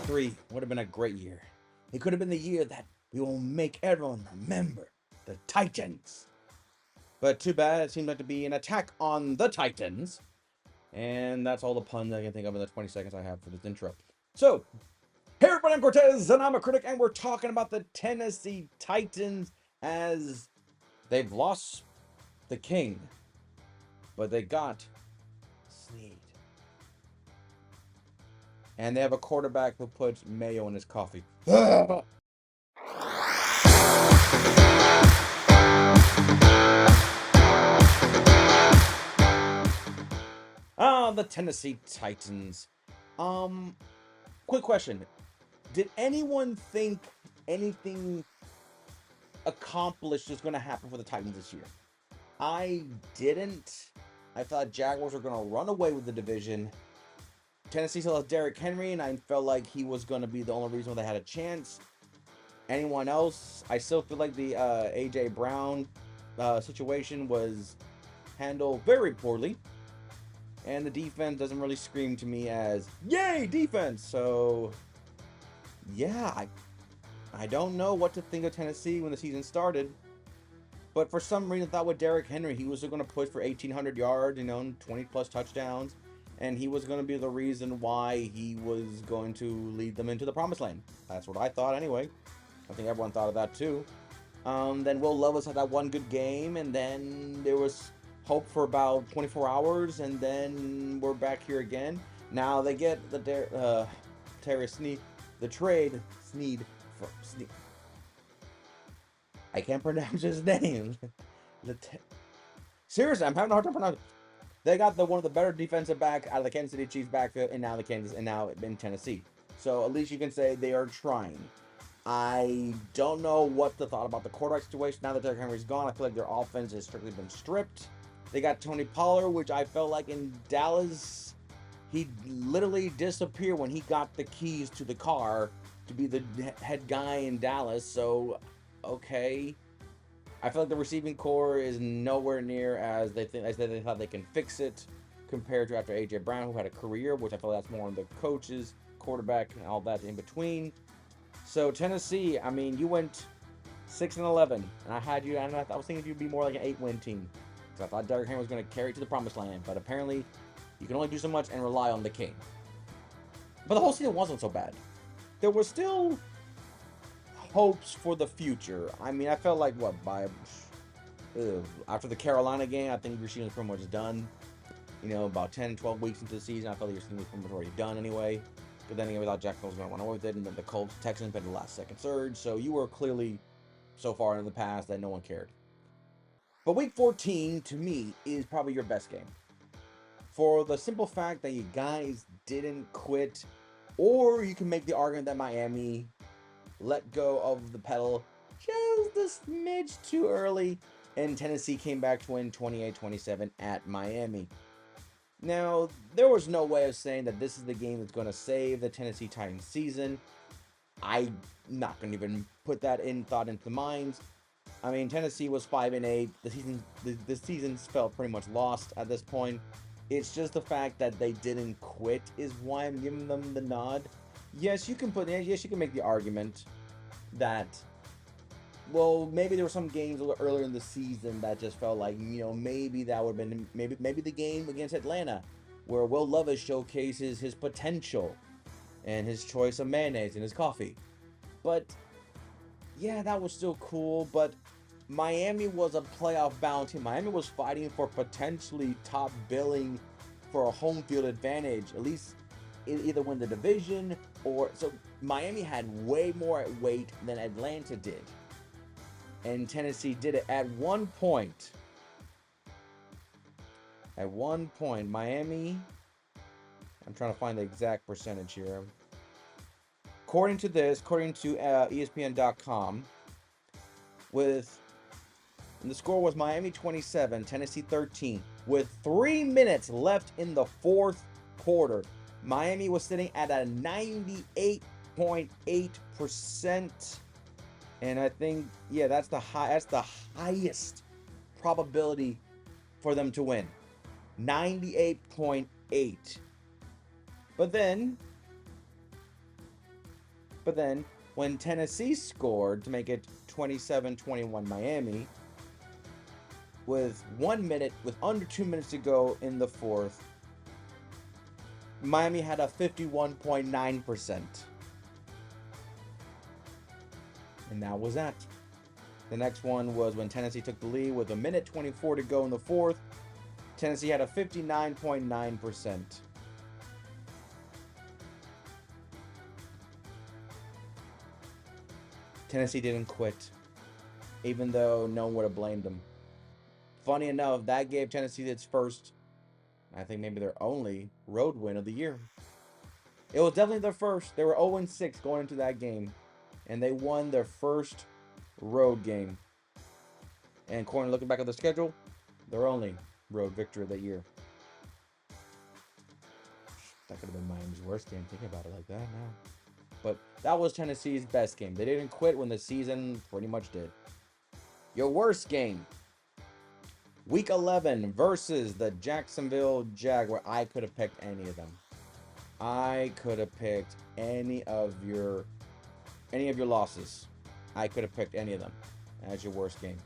2023 would have been a great year. It could have been the year that we will make everyone remember the Titans. But too bad, it seemed like to be an attack on the Titans. And that's all the puns I can think of in the 20 seconds I have for this intro. So, hey everybody, I'm Cortez, and I'm a critic, and we're talking about the Tennessee Titans as they've lost the king, but they got Snead. And they have a quarterback who puts mayo in his coffee. The Tennessee Titans. Quick question. Did anyone think anything accomplished was going to happen for the Titans this year? I didn't. I thought Jaguars were going to run away with the division. Tennessee still has Derrick Henry, and I felt like he was going to be the only reason they had a chance. Anyone else? I still feel like the A.J. Brown situation was handled very poorly. And the defense doesn't really scream to me as, yay, defense! So, yeah, I don't know what to think of Tennessee when the season started. But for some reason, I thought with Derrick Henry, he was going to push for 1,800 yards, 20-plus touchdowns. And he was going to be the reason why he was going to lead them into the promised land. That's what I thought anyway. I think everyone thought of that too. Then Will Levis had that one good game, and then there was hope for about 24 hours, and then we're back here again. Now they get the Terry Snead, the trade Snead for Snead. I can't pronounce his name. Seriously, I'm having a hard time pronouncing. They got one of the better defensive back out of the Kansas City Chiefs backfield, and now in Tennessee. So at least you can say they are trying. I don't know what the thought about the quarterback situation. Now that Derrick Henry's gone, I feel like their offense has strictly been stripped. They got Tony Pollard, which I felt like in Dallas, he literally disappeared when he got the keys to the car to be the head guy in Dallas. So, okay. I feel like the receiving core is nowhere near as they thought they can fix it compared to after A.J. Brown, who had a career, which I feel that's more on the coaches, quarterback, and all that in between. So Tennessee, I mean, you went 6-11, and I had you. And I was thinking you'd be more like an 8-win team, because I thought Derrick Henry was going to carry it to the promised land. But apparently, you can only do so much and rely on the king. But the whole season wasn't so bad. There were still hopes for the future. I mean, I felt like after the Carolina game, I think your season was pretty much done. About 10, 12 weeks into the season, I felt like your season was pretty much already done anyway. But then again, we thought Jacksonville was going to run away with it, and then the Colts, Texans had the last second surge. So you were clearly so far in the past that no one cared. But week 14, to me, is probably your best game. For the simple fact that you guys didn't quit, or you can make the argument that Miami let go of the pedal just a smidge too early, and Tennessee came back to win 28-27 at Miami. Now, there was no way of saying that this is the game that's going to save the Tennessee Titans season. I'm not going to even put that thought into the minds. I mean, Tennessee was 5-8. The season's felt pretty much lost at this point. It's just the fact that they didn't quit is why I'm giving them the nod. Yes, you can make the argument that, well, maybe there were some games a little earlier in the season that just felt like, maybe that would have been maybe the game against Atlanta, where Will Levis showcases his potential and his choice of mayonnaise in his coffee. But yeah, that was still cool. But Miami was a playoff bound team. Miami was fighting for potentially top billing for a home field advantage, at least either win the division or so. Miami had way more at weight than Atlanta did. And Tennessee did it at one point. Miami, I'm trying to find the exact percentage here. According to ESPN.com, and the score was Miami 27, Tennessee 13, with 3 minutes left in the fourth quarter. Miami was sitting at a 98.8%. And I think, that's the highest probability for them to win. 98.8. But then But then when Tennessee scored to make it 27-21 Miami, with under 2 minutes to go in the fourth, Miami had a 51.9%. And that was that. The next one was when Tennessee took the lead with 1:24 to go in the fourth. Tennessee had a 59.9%. Tennessee didn't quit, even though no one would have blamed them. Funny enough, that gave Tennessee its first, I think maybe their only, road win of the year. It was definitely their first. They were 0-6 going into that game, and they won their first road game. And according to looking back at the schedule, their only road victory of that year. That could have been Miami's worst game, thinking about it like that now. But that was Tennessee's best game. They didn't quit when the season pretty much did. Your worst game. Week 11 versus the Jacksonville Jaguars. I could have picked any of them. I could have picked any of your losses. I could have picked any of them as your worst game.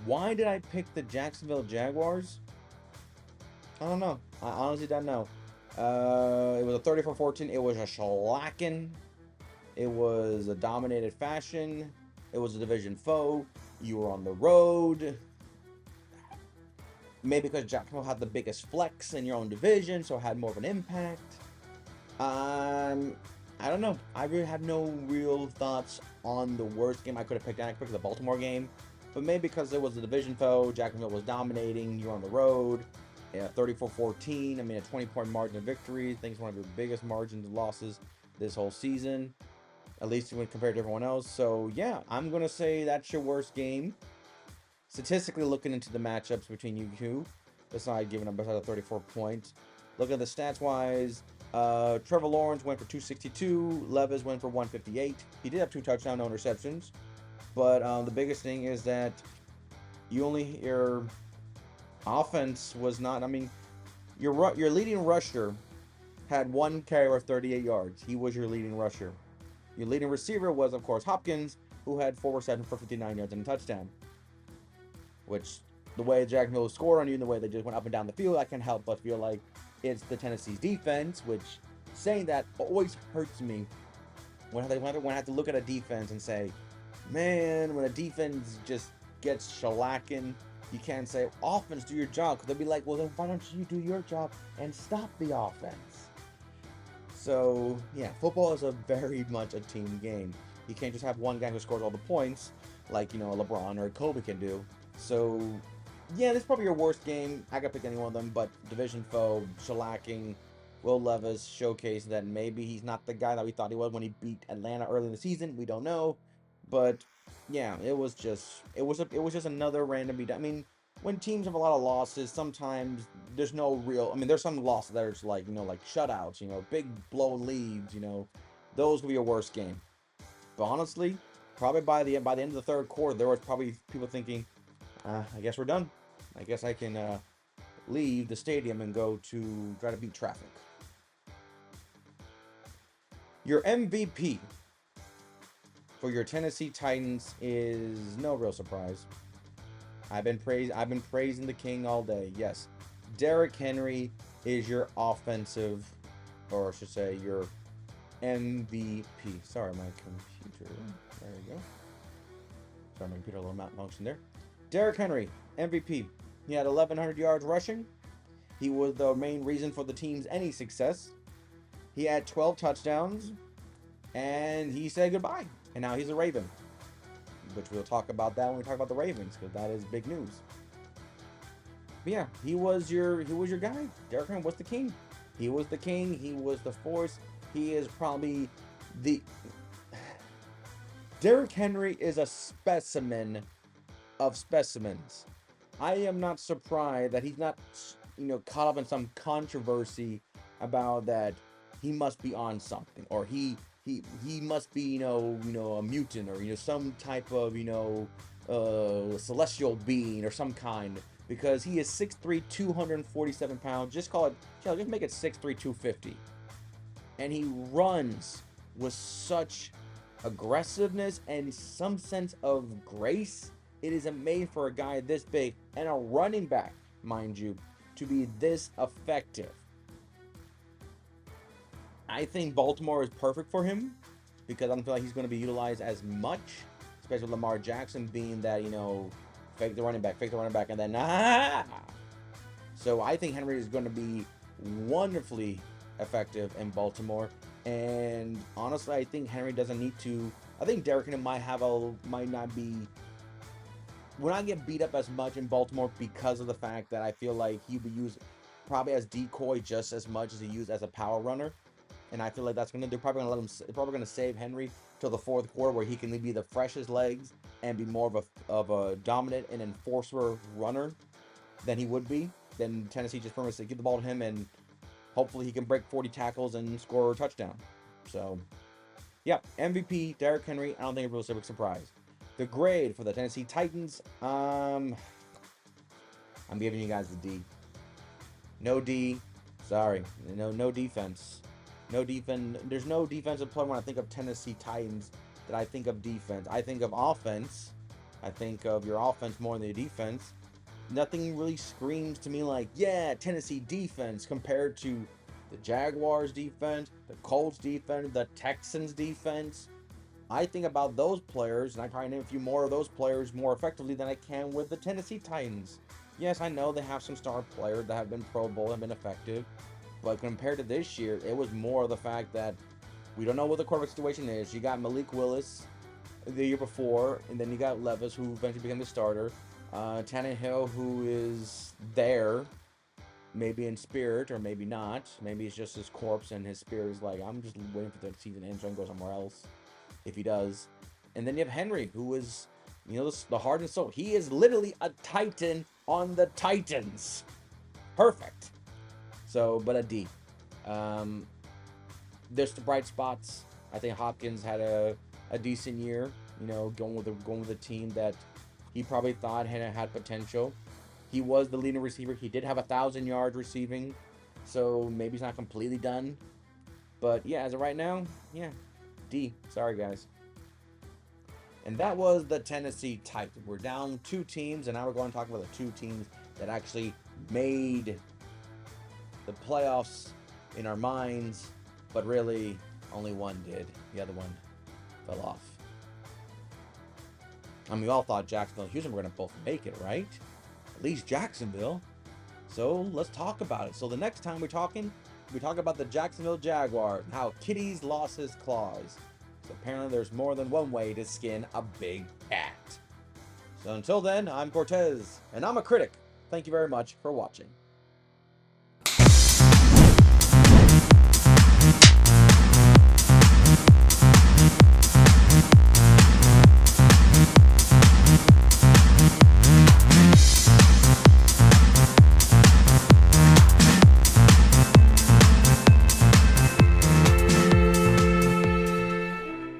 Why did I pick the Jacksonville Jaguars? I don't know. I honestly don't know. It was a 34-14. It was a shellacking. It was a dominated fashion. It was a division foe. You were on the road. Maybe because Jacksonville had the biggest flex in your own division, so it had more of an impact. I don't know. I really have no real thoughts on the worst game I could have picked. I picked the Baltimore game, but maybe because it was a division foe, Jacksonville was dominating. You're on the road. Yeah, 34-14. I mean, a 20-point margin of victory. I think it's one of your biggest margins of losses this whole season, at least when compared to everyone else. So yeah, I'm gonna say that's your worst game. Statistically, looking into the matchups between you two, besides giving up beside the 34 points, looking at the stats wise, Trevor Lawrence went for 262, Levis went for 158. He did have 2 touchdowns, no interceptions, but the biggest thing is that your offense was not. I mean, your leading rusher had 1 carry for 38 yards. He was your leading rusher. Your leading receiver was, of course, Hopkins, who had 4 receptions for 59 yards and a touchdown. Which, the way Jacksonville scored on you and the way they just went up and down the field, I can't help but feel like it's the Tennessee's defense, which, saying that always hurts me when I have to look at a defense and say, man, when a defense just gets shellacking, you can't say, offense, do your job, because they'll be like, well, then why don't you do your job and stop the offense? So, yeah, football is a very much a team game. You can't just have one guy who scores all the points, like, LeBron or Kobe can do. So, yeah, this is probably your worst game. I could pick any one of them, but division foe, shellacking, Will Levis showcased that maybe he's not the guy that we thought he was when he beat Atlanta early in the season. We don't know, but yeah, it was just another random beat. I mean, when teams have a lot of losses, sometimes there's no real. I mean, there's some losses that are just like like shutouts, big blown leads. Those would be your worst game. But honestly, probably by the end of the third quarter, there was probably people thinking, I guess we're done. I guess I can leave the stadium and go to try to beat traffic. Your MVP for your Tennessee Titans is no real surprise. I've been praising the king all day. Yes, Derrick Henry is your offensive, or I should say your MVP. Sorry, my computer. There you go. Sorry, my computer a little malfunction there. Derrick Henry, MVP. He had 1,100 yards rushing. He was the main reason for the team's any success. He had 12 touchdowns, and he said goodbye. And now he's a Raven, which we'll talk about that when we talk about the Ravens, because that is big news. But yeah, he was your guy. Derrick Henry was the king. He was the king. He was the force. He is probably the. Derrick Henry is a specimen of specimens. I am not surprised that he's not, caught up in some controversy about that he must be on something, or he must be, a mutant, or some type of, celestial being or some kind, because he is 6'3", 247 pounds. Just make it 6'3", 250, and he runs with such aggressiveness and some sense of grace. It is amazing for a guy this big and a running back, mind you, to be this effective. I think Baltimore is perfect for him because I don't feel like he's going to be utilized as much, especially with Lamar Jackson being that, fake the running back, and then So I think Henry is going to be wonderfully effective in Baltimore. And honestly, I think Henry doesn't need to. I think Derrick Henry might not be will not get beat up as much in Baltimore because of the fact that I feel like he'll be used probably as decoy just as much as he used as a power runner. And I feel like they're probably gonna let him. They're probably gonna save Henry till the fourth quarter, where he can be the freshest legs and be more of a dominant and enforcer runner than he would be. Then Tennessee just promised to give the ball to him, and hopefully he can break 40 tackles and score a touchdown. So, yeah, MVP Derrick Henry. I don't think it was a big surprise. The grade for the Tennessee Titans. I'm giving you guys the D. No D. Sorry, no defense. No defense. There's no defensive play when I think of Tennessee Titans that I think of defense. I think of offense. I think of your offense more than your defense. Nothing really screams to me like, yeah, Tennessee defense compared to the Jaguars defense, the Colts defense, the Texans defense. I think about those players, and I probably name a few more of those players more effectively than I can with the Tennessee Titans. Yes, I know they have some star players that have been Pro Bowl and been effective, but compared to this year, it was more of the fact that we don't know what the quarterback situation is. You got Malik Willis the year before, and then you got Levis, who eventually became the starter. Tannehill, who is there, maybe in spirit or maybe not. Maybe it's just his corpse and his spirit is like, I'm just waiting for the season to end so I can go somewhere else, if he does. And then you have Henry, who is, the heart and soul. He is literally a Titan on the Titans. Perfect. So, but a D. There's the bright spots. I think Hopkins had a decent year. Going with a team that he probably thought had potential. He was the leading receiver. He did have 1,000 yards receiving, so maybe he's not completely done. But yeah, as of right now, yeah, D. Sorry, guys. And that was the Tennessee Titans. We're down 2 teams, and now we're going to talk about the 2 teams that actually made the playoffs in our minds, but really only one did. The other one fell off. We all thought Jacksonville and Houston were going to both make it, right? At least Jacksonville. So let's talk about it. So the next time we talk about the Jacksonville Jaguars and how Kitty's lost his claws. So apparently there's more than one way to skin a big cat. So until then, I'm Cortez, and I'm a critic. Thank you very much for watching.